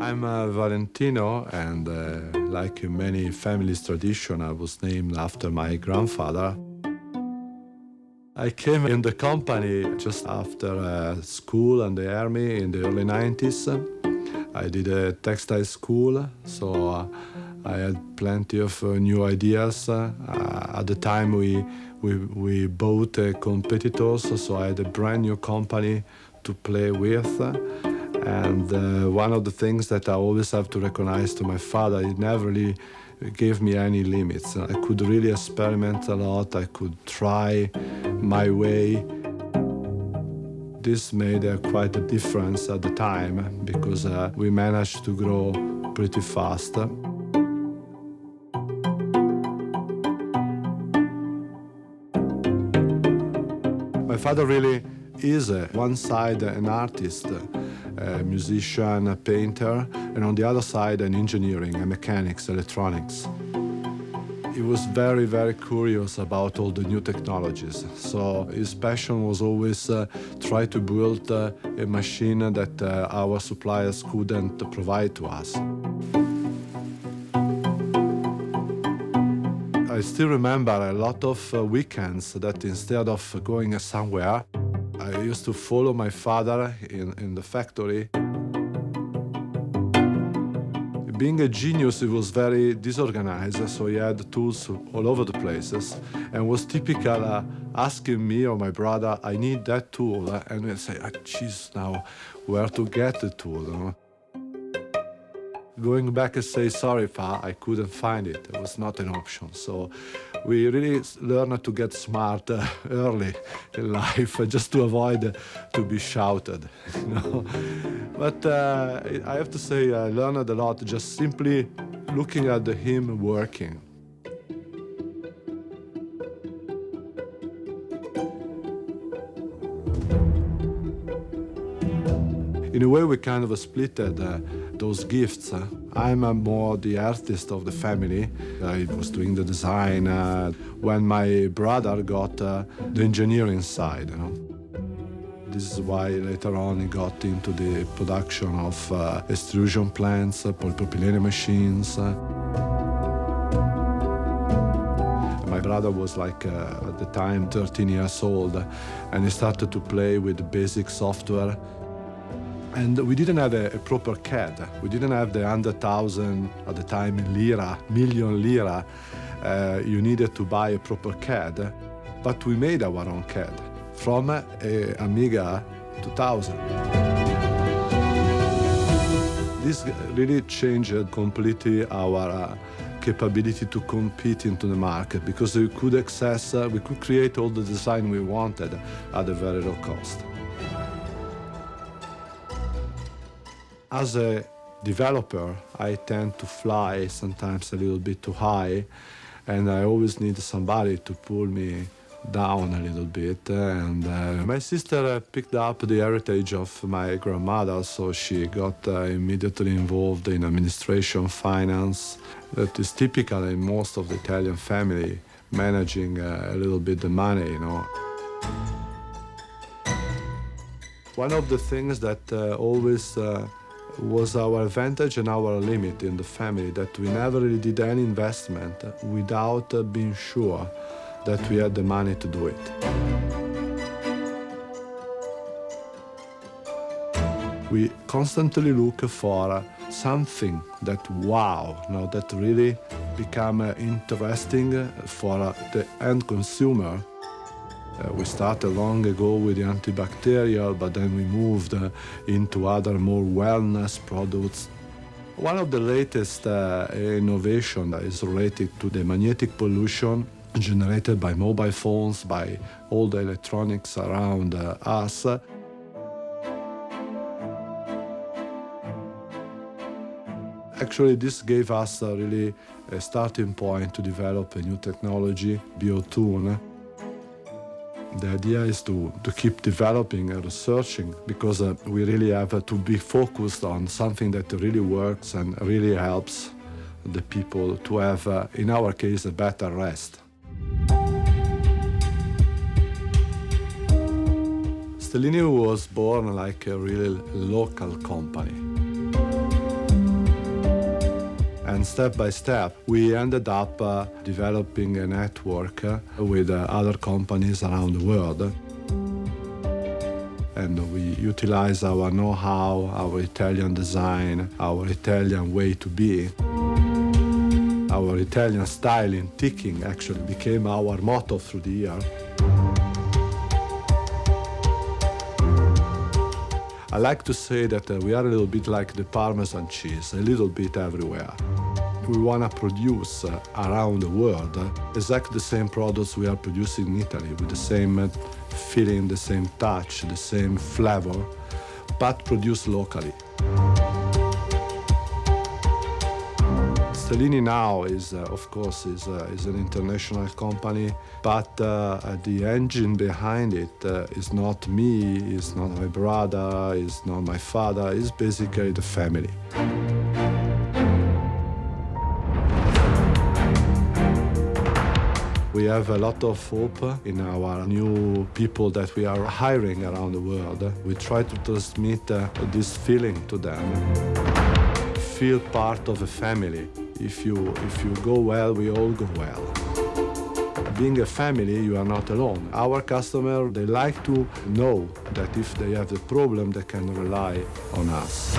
I'm Valentino, and like in many families' tradition, I was named after my grandfather. I came in the company just after school and the army in the early 90s. I did a textile school, so I had plenty of new ideas. At the time, we bought competitors, so I had a brand new company to play with. And one of the things that I always have to recognize to my father, he never really gave me any limits. I could really experiment a lot. I could try my way. This made quite a difference at the time because we managed to grow pretty fast. My father really is one side an artist, a musician, a painter, and on the other side an engineering, a mechanics, electronics. He was very, very curious about all the new technologies. So his passion was always try to build a machine that our suppliers couldn't provide to us. I still remember a lot of weekends that instead of going somewhere, I used to follow my father in the factory. Being a genius, he was very disorganized, so he had tools all over the places, and was typical asking me or my brother, I need that tool, and we'd say, geez, now where to get the tool? You know? Going back and say, sorry, Pa, I couldn't find it. It was not an option. So we really learned to get smart early in life, just to avoid to be shouted. You know? But I have to say, I learned a lot just simply looking at him working. In a way, we kind of splitted those gifts. I'm more the artist of the family. I was doing the design when my brother got the engineering side. You know? This is why later on he got into the production of extrusion plants, polypropylene machines. My brother was like, at the time, 13 years old, and he started to play with basic software. And we didn't have a proper CAD. We didn't have the 100,000 at the time million lira. You needed to buy a proper CAD. But we made our own CAD from Amiga 2000. This really changed completely our capability to compete into the market because we could create all the design we wanted at a very low cost. As a developer, I tend to fly sometimes a little bit too high, and I always need somebody to pull me down a little bit. And my sister picked up the heritage of my grandmother, so she got immediately involved in administration, finance. That is typical in most of the Italian family, managing a little bit the money, you know. One of the things that always was our advantage and our limit in the family, that we never really did any investment without being sure that we had the money to do it. We constantly look for something that that really become interesting for the end consumer. We started long ago with the antibacterial, but then we moved into other more wellness products. One of the latest innovation is related to the magnetic pollution generated by mobile phones, by all the electronics around us. Actually, this gave us really a starting point to develop a new technology, Biotune. The idea is to keep developing and researching because we really have to be focused on something that really works and really helps the people to have, in our case, a better rest. Stellini was born like a really local company. And step by step, we ended up developing a network with other companies around the world. And we utilize our know-how, our Italian design, our Italian way to be. Our Italian style in ticking actually became our motto through the year. I like to say that we are a little bit like the Parmesan cheese, a little bit everywhere. We want to produce around the world exactly the same products we are producing in Italy, with the same feeling, the same touch, the same flavor, but produced locally. Stellini now is, of course, is an international company, but the engine behind it is not me, is not my brother, is not my father, it's basically the family. We have a lot of hope in our new people that we are hiring around the world. We try to transmit this feeling to them. Feel part of a family. If you go well, we all go well. Being a family, you are not alone. Our customer, they like to know that if they have a problem, they can rely on us.